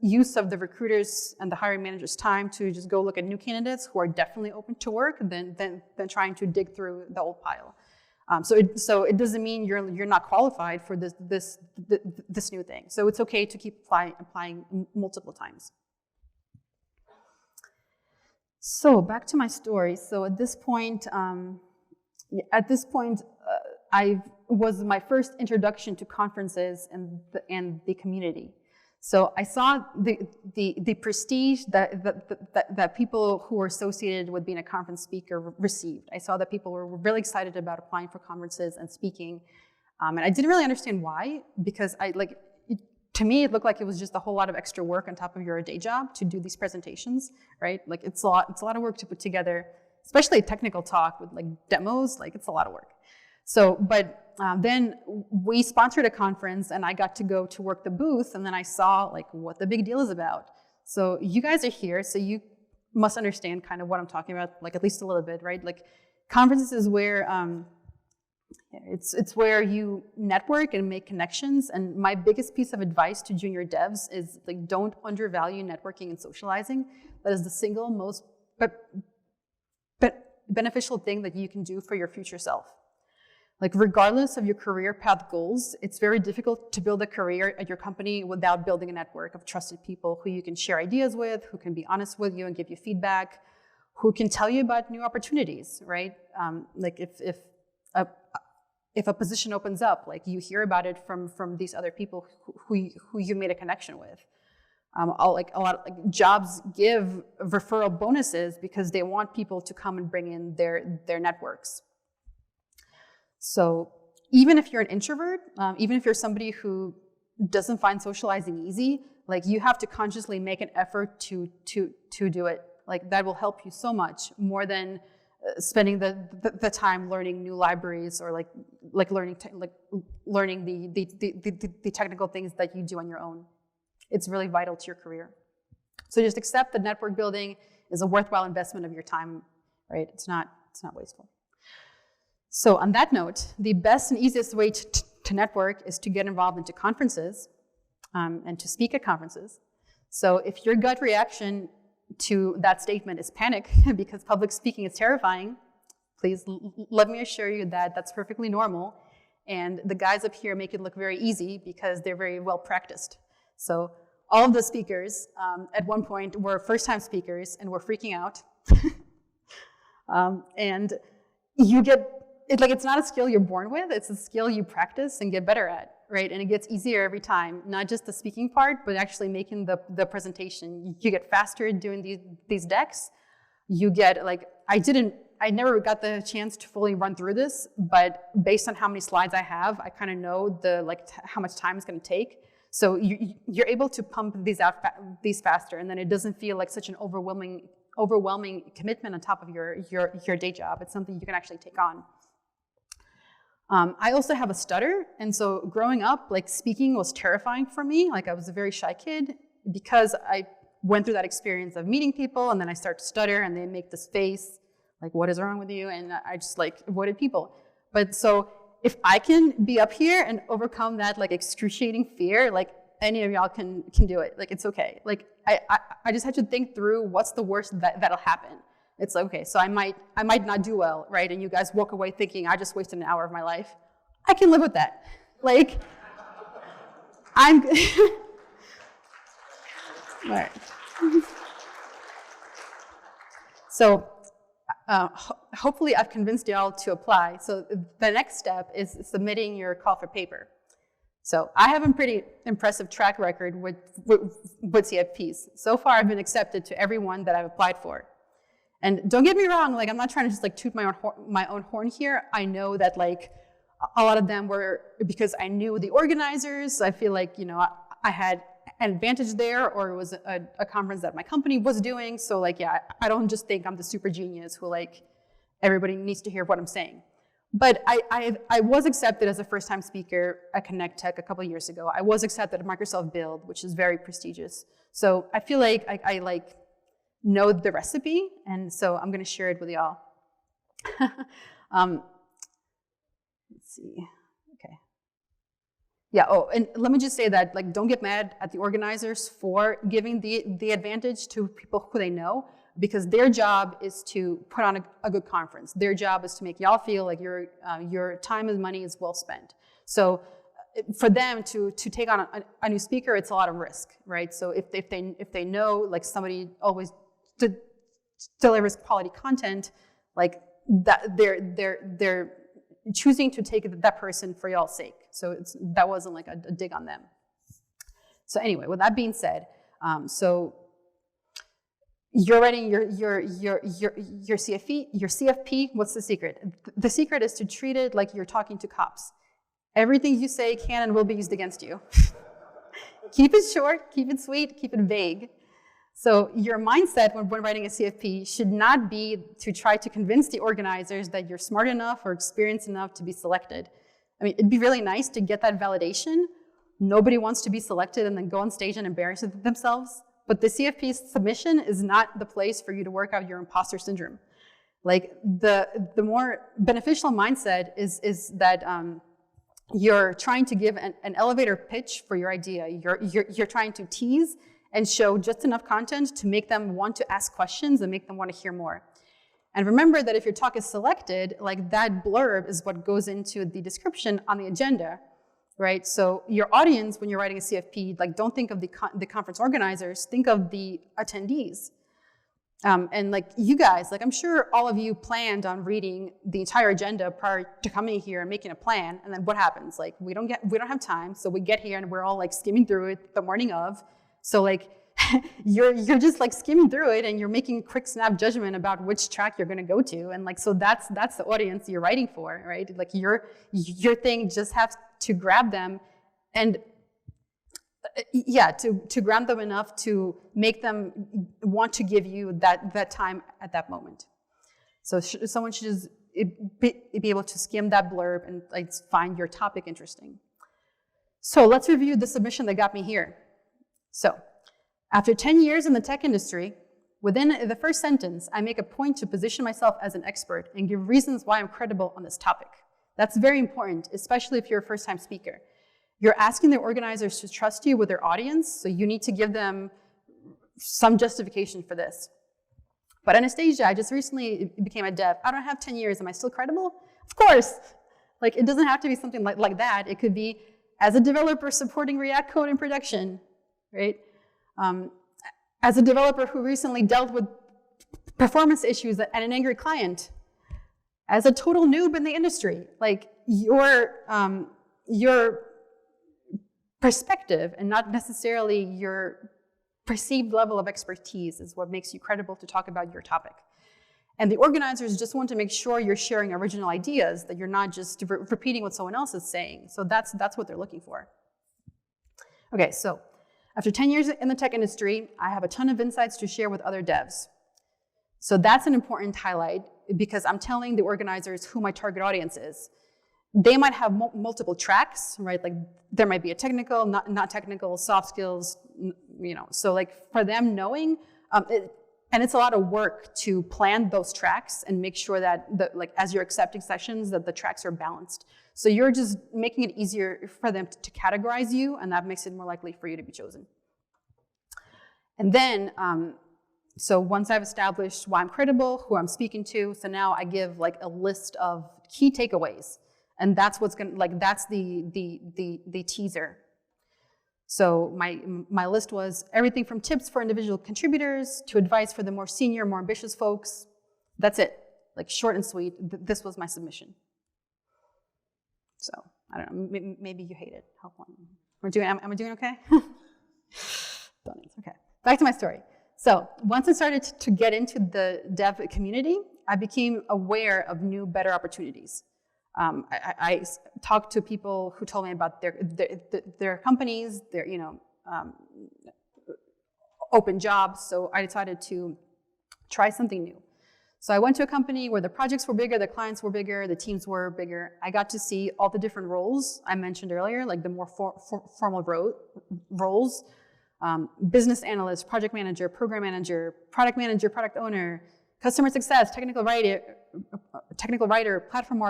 use of the recruiters and the hiring managers' time to just go look at new candidates who are definitely open to work than trying to dig through the old pile. So it doesn't mean you're not qualified for this new thing. So it's okay to keep applying multiple times. So back to my story. So at this point, I was my first introduction to conferences and the community. So I saw the prestige that people who were associated with being a conference speaker received. I saw that people were really excited about applying for conferences and speaking, and I didn't really understand why, because to me it looked like it was just a whole lot of extra work on top of your day job to do these presentations, right? Like it's a lot of work to put together, especially a technical talk with like demos. Like it's a lot of work. So, but then we sponsored a conference and I got to go to work the booth, and then I saw like what the big deal is about. So you guys are here, so you must understand kind of what I'm talking about, like at least a little bit, right? Like conferences is where, it's where you network and make connections. And my biggest piece of advice to junior devs is like, don't undervalue networking and socializing. That is the single most beneficial thing that you can do for your future self. Like regardless of your career path goals, it's very difficult to build a career at your company without building a network of trusted people who you can share ideas with, who can be honest with you and give you feedback, who can tell you about new opportunities, right? Like if a position opens up, like you hear about it from these other people who you made a connection with. Jobs give referral bonuses because they want people to come and bring in their networks. So even if you're an introvert, even if you're somebody who doesn't find socializing easy, like you have to consciously make an effort to do it. Like that will help you so much more than spending the time learning new libraries or learning the technical things that you do on your own. It's really vital to your career. So just accept that network building is a worthwhile investment of your time, right? It's not wasteful. So on that note, the best and easiest way to network is to get involved into conferences and to speak at conferences. So if your gut reaction to that statement is panic because public speaking is terrifying, please let me assure you that that's perfectly normal. And the guys up here make it look very easy because they're very well practiced. So all of the speakers at one point were first-time speakers and were freaking out. And you get, it's not a skill you're born with, it's a skill you practice and get better at, right? And it gets easier every time, not just the speaking part, but actually making the presentation. You get faster at doing these decks. You get, I never got the chance to fully run through this, but based on how many slides I have, I kind of know how much time it's gonna take. So you're able to pump these faster, and then it doesn't feel like such an overwhelming commitment on top of your day job. It's something you can actually take on. I also have a stutter, and so growing up, like speaking was terrifying for me. Like I was a very shy kid because I went through that experience of meeting people, and then I start to stutter, and they make this face, like what is wrong with you? And I just avoided people. But so if I can be up here and overcome that excruciating fear, like any of y'all can do it. Like it's okay. Like I just had to think through what's the worst that'll happen. It's okay, so I might not do well, right? And you guys walk away thinking I just wasted an hour of my life. I can live with that. Like I'm all right. So hopefully I've convinced y'all to apply. So the next step is submitting your call for paper. So I have a pretty impressive track record with CFPs. So far I've been accepted to every one that I've applied for. And don't get me wrong, I'm not trying to just toot my own horn here. I know that a lot of them were because I knew the organizers. I feel like, I had an advantage there, or it was a conference that my company was doing. So like, yeah, I don't just think I'm the super genius who like, everybody needs to hear what I'm saying. But I was accepted as a first-time speaker at ConnectTech a couple of years ago. I was accepted at Microsoft Build, which is very prestigious. So I feel like I like know the recipe, and so I'm gonna share it with y'all. Let's see, okay. Yeah, oh, and let me just say that, like, don't get mad at the organizers for giving the advantage to people who they know, because their job is to put on a good conference. Their job is to make y'all feel like your time and money is well spent. So for them to take on a new speaker, it's a lot of risk, right? So if they know like somebody always delivers quality content, like that, they're choosing to take that person for y'all's sake. So that wasn't like a dig on them. So anyway, with that being said, so you're writing your CFP. What's the secret? The secret is to treat it like you're talking to cops. Everything you say can and will be used against you. Keep it short, keep it sweet, keep it vague. So your mindset when writing a CFP should not be to try to convince the organizers that you're smart enough or experienced enough to be selected. I mean, it'd be really nice to get that validation. Nobody wants to be selected and then go on stage and embarrass themselves. But the CFP submission is not the place for you to work out your imposter syndrome. Like the more beneficial mindset is that you're trying to give an elevator pitch for your idea. You're trying to tease and show just enough content to make them want to ask questions and make them want to hear more. And remember that if your talk is selected, like that blurb is what goes into the description on the agenda, right? So your audience, when you're writing a CFP, like don't think of the conference organizers, think of the attendees. And like you guys, like I'm sure all of you planned on reading the entire agenda prior to coming here and making a plan. And then what happens? Like we don't have time, so we get here and we're all like skimming through it the morning of. So like you're just like skimming through it and you're making a quick snap judgment about which track you're going to go to. And like so that's the audience you're writing for, right? Like your thing just has to grab them and to grab them enough to make them want to give you that time at that moment. So someone should just be able to skim that blurb and like find your topic interesting. So let's review the submission that got me here. So after 10 years in the tech industry, within the first sentence, I make a point to position myself as an expert and give reasons why I'm credible on this topic. That's very important, especially if you're a first-time speaker. You're asking the organizers to trust you with their audience, so you need to give them some justification for this. But Anastasia, I just recently became a dev. I don't have 10 years. Am I still credible? Of course. Like, it doesn't have to be something like that. It could be as a developer supporting React code in production, right? As a developer who recently dealt with performance issues and an angry client. As a total noob in the industry. Like, your perspective and not necessarily your perceived level of expertise is what makes you credible to talk about your topic. And the organizers just want to make sure you're sharing original ideas, that you're not just repeating what someone else is saying. So that's what they're looking for. Okay, so after 10 years in the tech industry, I have a ton of insights to share with other devs. So that's an important highlight because I'm telling the organizers who my target audience is. They might have multiple tracks, right? Like there might be a technical, not technical, soft skills, you know. So like for them knowing, and it's a lot of work to plan those tracks and make sure that like as you're accepting sessions that the tracks are balanced. So you're just making it easier for them to categorize you, and that makes it more likely for you to be chosen. And then, so once I've established why I'm credible, who I'm speaking to, so now I give like a list of key takeaways. And that's what's gonna, like, that's the teaser. So my list was everything from tips for individual contributors to advice for the more senior, more ambitious folks. That's it, like short and sweet. This was my submission. So I don't know, maybe you hate it. Am I doing okay? Okay, back to my story. So once I started to get into the dev community, I became aware of new, better opportunities. I talked to people who told me about their companies, their open jobs. So I decided to try something new. So I went to a company where the projects were bigger, the clients were bigger, the teams were bigger. I got to see all the different roles I mentioned earlier, like the more formal roles, business analyst, project manager, program manager, product owner, customer success, technical writer, platform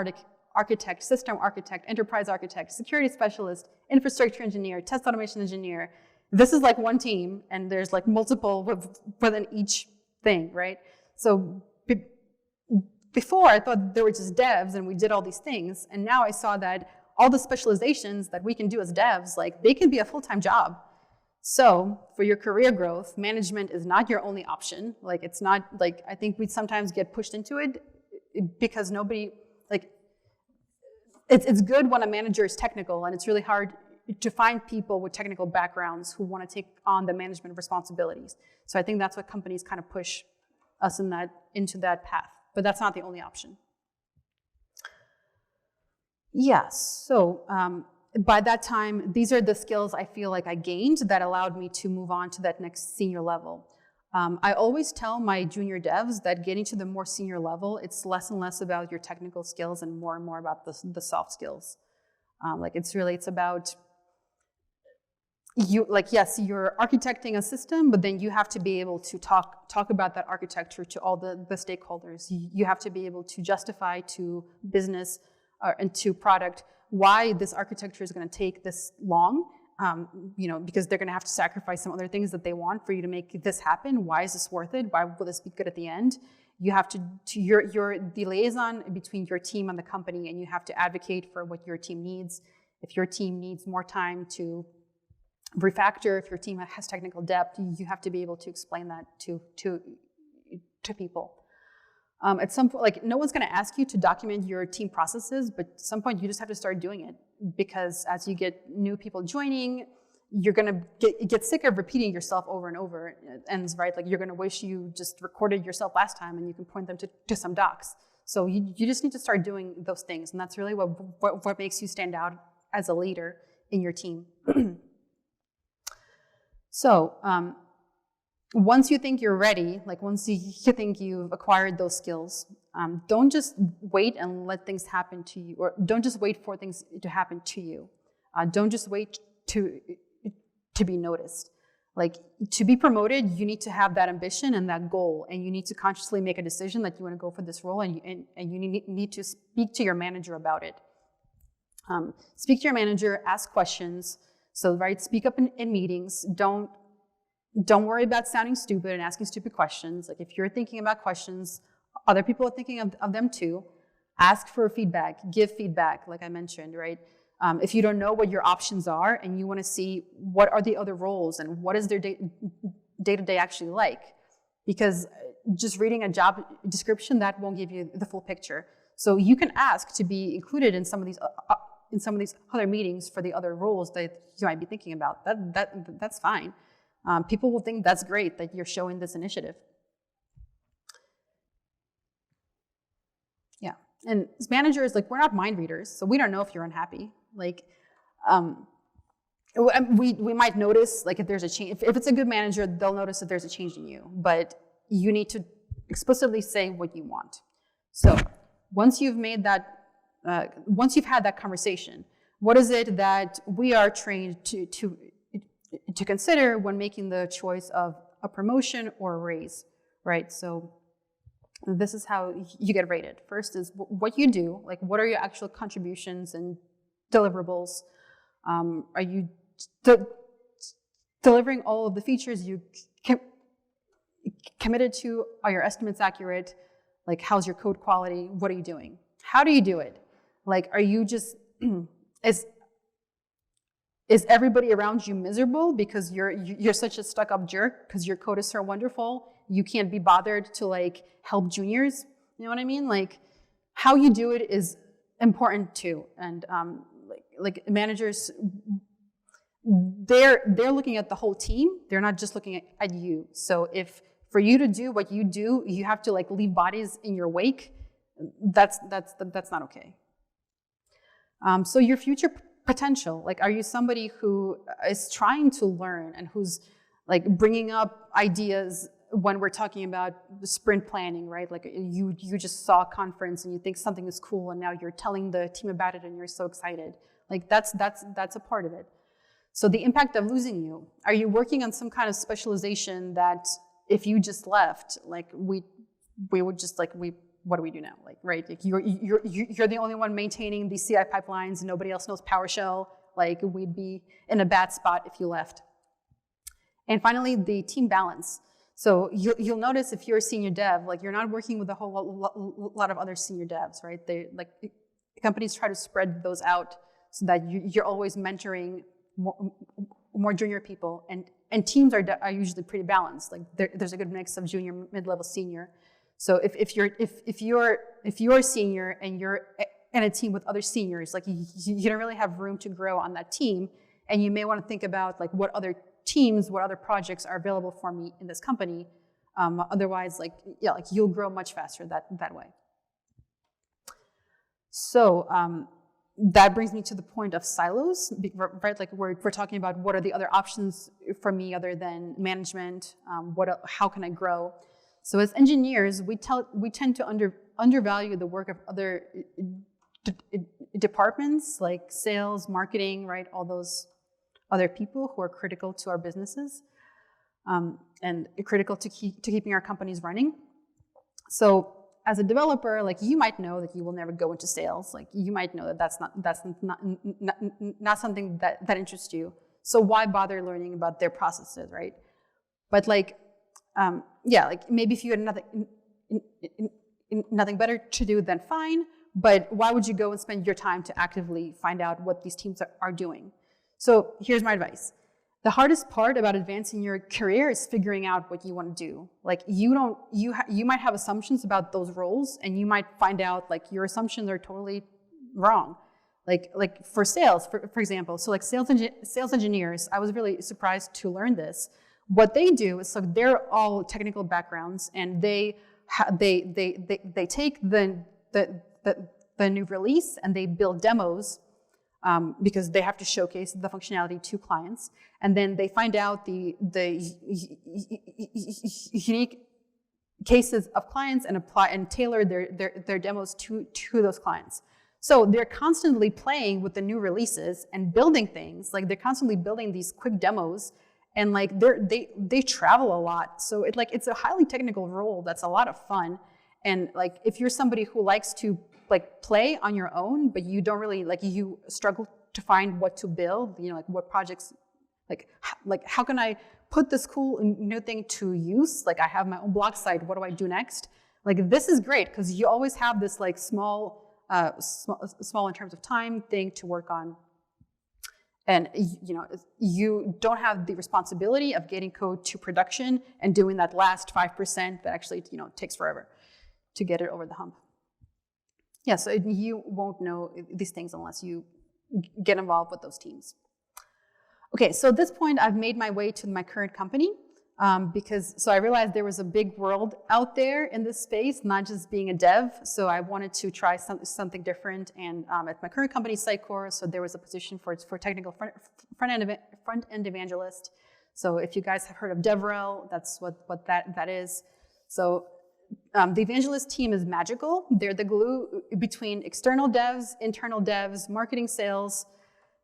architect, system architect, enterprise architect, security specialist, infrastructure engineer, test automation engineer. This is like one team, and there's like multiple within each thing, right? So before I thought they were just devs and we did all these things, and now I saw that all the specializations that we can do as devs, like they can be a full-time job. So for your career growth, management is not your only option. Like it's not like, I think we sometimes get pushed into it because nobody, like it's good when a manager is technical, and it's really hard to find people with technical backgrounds who want to take on the management responsibilities. So I think that's what companies kind of push us into that path, but that's not the only option. Yes, so by that time, these are the skills I feel like I gained that allowed me to move on to that next senior level. I always tell my junior devs that getting to the more senior level, it's less and less about your technical skills and more about the soft skills. It's about you, like, yes, you're architecting a system, but then you have to be able to talk about that architecture to all the stakeholders. You have to be able to justify to business and to product why this architecture is going to take this long, because they're going to have to sacrifice some other things that they want for you to make this happen. Why is this worth it? Why will this be good at the end? You have you're the liaison between your team and the company, and you have to advocate for what your team needs. If your team needs more time to refactor, if your team has technical depth, you have to be able to explain that to people. At some point, like, no one's going to ask you to document your team processes, but at some point you just have to start doing it, because as you get new people joining, you're going to get sick of repeating yourself over and over. And right, like, you're going to wish you just recorded yourself last time and you can point them to some docs. So you just need to start doing those things, and that's really what makes you stand out as a leader in your team. So once you think you're ready, like once you think you've acquired those skills, don't just wait and let things happen to you, or don't just wait for things to happen to you. Don't just wait to be noticed. Like, to be promoted, you need to have that ambition and that goal, and you need to consciously make a decision that you want to go for this role, and you need to speak to your manager about it. Speak to your manager, ask questions. So, right, speak up in meetings. Don't worry about sounding stupid and asking stupid questions. Like, if you're thinking about questions, other people are thinking of them too. Ask for feedback, give feedback, like I mentioned, right? If you don't know what your options are and you want to see what are the other roles and what is their day-to-day actually like, because just reading a job description, that won't give you the full picture. So you can ask to be included in some of these other meetings for the other roles that you might be thinking about. That's fine. People will think that's great that you're showing this initiative. Yeah, and as managers, like, we're not mind readers, so we don't know if you're unhappy. Like, we might notice, like, if there's a change. If it's a good manager, they'll notice that there's a change in you, but you need to explicitly say what you want. So once you've made that, once you've had that conversation, what is it that we are trained to consider when making the choice of a promotion or a raise, right? So this is how you get rated. First is what you do, like, what are your actual contributions and deliverables? Are you delivering all of the features you committed to? Are your estimates accurate? Like, how's your code quality? What are you doing? How do you do it? Like, are you just, is everybody around you miserable because you're such a stuck-up jerk because your code is so wonderful you can't be bothered to, like, help juniors? You know what I mean? Like, how you do it is important too. And like managers, they're looking at the whole team. They're not just looking at you. So if for you to do what you do, you have to, like, leave bodies in your wake, that's not okay. So your future potential, like, are you somebody who is trying to learn and who's like bringing up ideas when we're talking about sprint planning, right? Like you just saw a conference and you think something is cool and now you're telling the team about it and you're so excited. Like that's a part of it. So the impact of losing you, are you working on some kind of specialization that if you just left, like we would just like, what do we do now? Like, right, like you're the only one maintaining these CI pipelines and nobody else knows PowerShell. Like we'd be in a bad spot if you left. And finally, the team balance. So you'll notice if you're a senior dev, like you're not working with a whole lot of other senior devs, right? Companies try to spread those out so that you're always mentoring more junior people, and teams are usually pretty balanced. Like there's a good mix of junior, mid-level, senior. So if you're a senior and you're in a team with other seniors, like you don't really have room to grow on that team, and you may want to think about like what other teams, what other projects are available for me in this company. Otherwise, like you'll grow much faster that way. So that brings me to the point of silos, right? Like we're talking about what are the other options for me other than management? How can I grow? So as engineers, we tend to undervalue the work of other departments like sales, marketing, right? All those other people who are critical to our businesses and critical to keeping our companies running. So as a developer, like you might know that you will never go into sales. Like you might know that that's not something that interests you. So why bother learning about their processes, right? But like, like maybe if you had nothing better to do, then fine. But why would you go and spend your time to actively find out what these teams are doing? So here's my advice. The hardest part about advancing your career is figuring out what you want to do. Like you might have assumptions about those roles, and you might find out like your assumptions are totally wrong. Like for sales, for example, so like sales engineers, I was really surprised to learn this. What they do is, so they're all technical backgrounds, and they take the new release and they build demos. Because they have to showcase the functionality to clients, and then they find out the unique cases of clients and apply and tailor their demos to those clients. So they're constantly playing with the new releases and building things. Like they're constantly building these quick demos, and like they travel a lot. So it's a highly technical role that's a lot of fun. And like if you're somebody who likes to like play on your own, but you don't really you struggle to find what to build, like what projects, like how can I put this cool new thing to use? Like I have my own blog site, what do I do next? Like this is great because you always have this like small in terms of time thing to work on. And you don't have the responsibility of getting code to production and doing that last 5% that actually takes forever to get it over the hump. Yeah, so you won't know these things unless you get involved with those teams. Okay, so at this point, I've made my way to my current company because I realized there was a big world out there in this space, not just being a dev. So I wanted to try something different. And at my current company, Sitecore, so there was a position for technical front-end evangelist. So if you guys have heard of devrel, that's what that is. So the evangelist team is magical. They're the glue between external devs, internal devs, marketing, sales,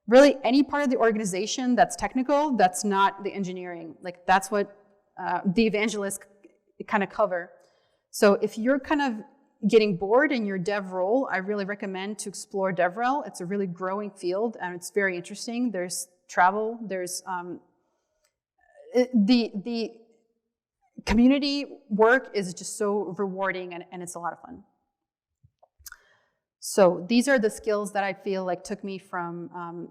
really any part of the organization that's technical, that's not the engineering. Like that's what the evangelists kind of cover. So if you're kind of getting bored in your dev role, I really recommend to explore devrel. It's a really growing field and it's very interesting. There's travel, there's the community work is just so rewarding and it's a lot of fun. So these are the skills that I feel like took me from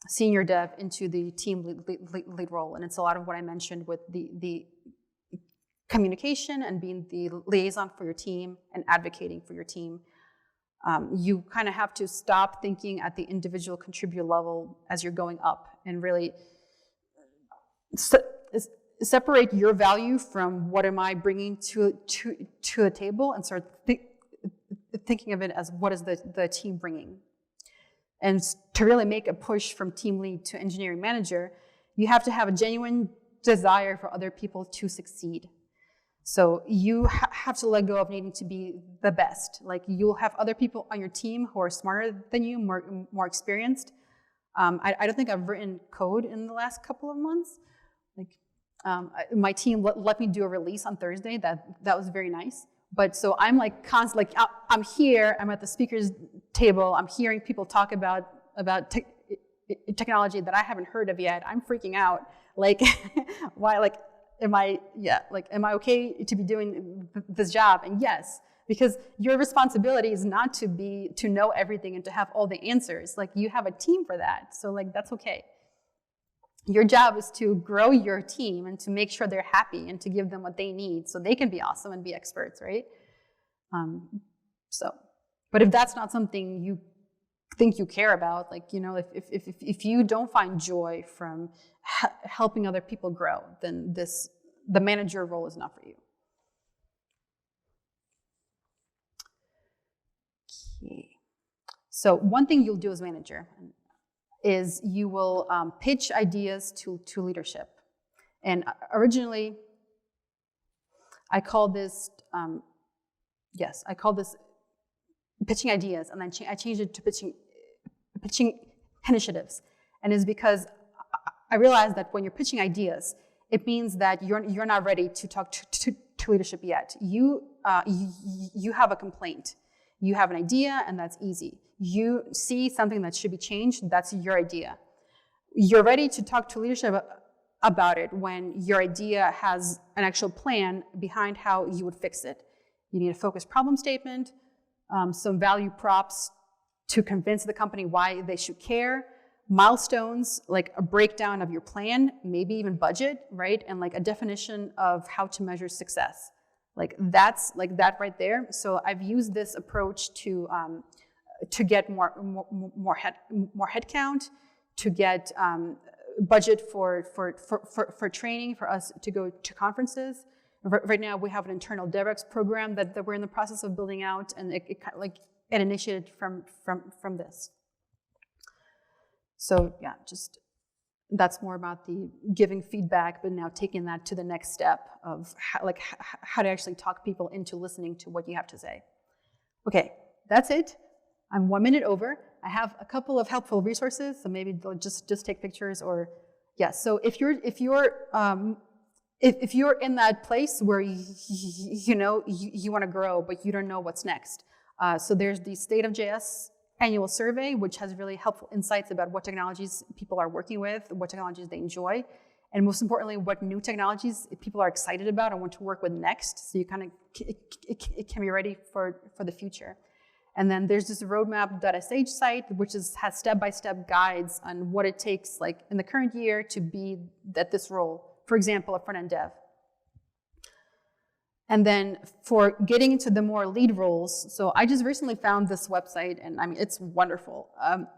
senior dev into the team lead role. And it's a lot of what I mentioned with the communication and being the liaison for your team and advocating for your team. You kind of have to stop thinking at the individual contributor level as you're going up and really separate your value from what am I bringing to the table and start thinking of it as what is the team bringing. And to really make a push from team lead to engineering manager, you have to have a genuine desire for other people to succeed. So you have to let go of needing to be the best. Like, you'll have other people on your team who are smarter than you, more experienced. I don't think I've written code in the last couple of months. Like, my team let me do a release on Thursday. That was very nice. But so I'm like constantly, like, I'm here, I'm at the speaker's table, I'm hearing people talk about technology that I haven't heard of yet. I'm freaking out. Like, why, like, am I okay to be doing this job? And yes, because your responsibility is not to know everything and to have all the answers. Like, you have a team for that. So, like, that's okay. Your job is to grow your team and to make sure they're happy and to give them what they need so they can be awesome and be experts, right? But if that's not something you think you care about, like, you know, if you don't find joy from helping other people grow, then the manager role is not for you. Okay. So one thing you'll do as manager is you will pitch ideas to leadership. And originally, I called this pitching ideas, and then I changed it to pitching initiatives. And it's because I realized that when you're pitching ideas, it means that you're not ready to talk to leadership yet. You have a complaint. You have an idea, and that's easy. You see something that should be changed, that's your idea. You're ready to talk to leadership about it when your idea has an actual plan behind how you would fix it. You need a focused problem statement, some value props to convince the company why they should care, milestones, like a breakdown of your plan, maybe even budget, right? And like a definition of how to measure success. Like, that's like that right there. So I've used this approach to get more headcount, to get budget for training, for us to go to conferences. Right now, we have an internal DevEx program that we're in the process of building out, and it initiated from this. So yeah, just that's more about the giving feedback, but now taking that to the next step of how to actually talk people into listening to what you have to say. Okay, that's it. I'm 1 minute over. I have a couple of helpful resources, so maybe they'll just take pictures, or yeah. So if you're in that place where you know you want to grow, but you don't know what's next, so there's the State of JS annual survey, which has really helpful insights about what technologies people are working with, what technologies they enjoy, and most importantly, what new technologies people are excited about and want to work with next. So you kind of it can be ready for the future. And then there's this roadmap.sh site, which has step-by-step guides on what it takes, like in the current year, to be at this role. For example, a front-end dev. And then for getting into the more lead roles, so I just recently found this website, and I mean, it's wonderful.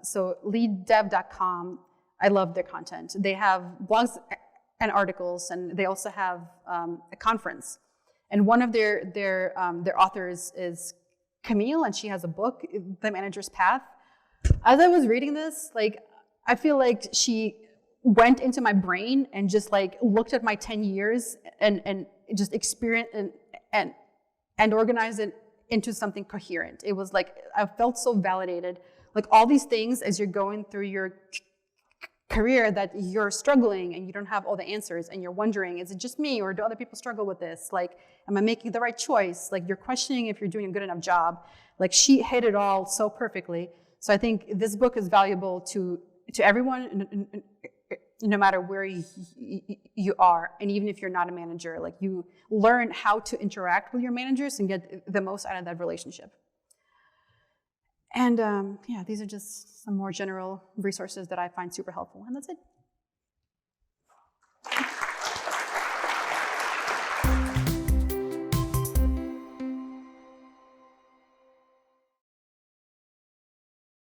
So leaddevcom, I love their content. They have blogs and articles, and they also have a conference. And one of their authors is Camille, and she has a book, The Manager's Path. As I was reading this, like, I feel like she went into my brain and just like looked at my 10 years and just experienced and organized it into something coherent. It was like, I felt so validated. Like, all these things as you're going through your career that you're struggling and you don't have all the answers and you're wondering, is it just me or do other people struggle with this? Like, am I making the right choice? Like, you're questioning if you're doing a good enough job. Like, she hit it all so perfectly. So I think this book is valuable to everyone, no matter where you are. And even if you're not a manager, like, you learn how to interact with your managers and get the most out of that relationship. And yeah, these are just some more general resources that I find super helpful. And that's it.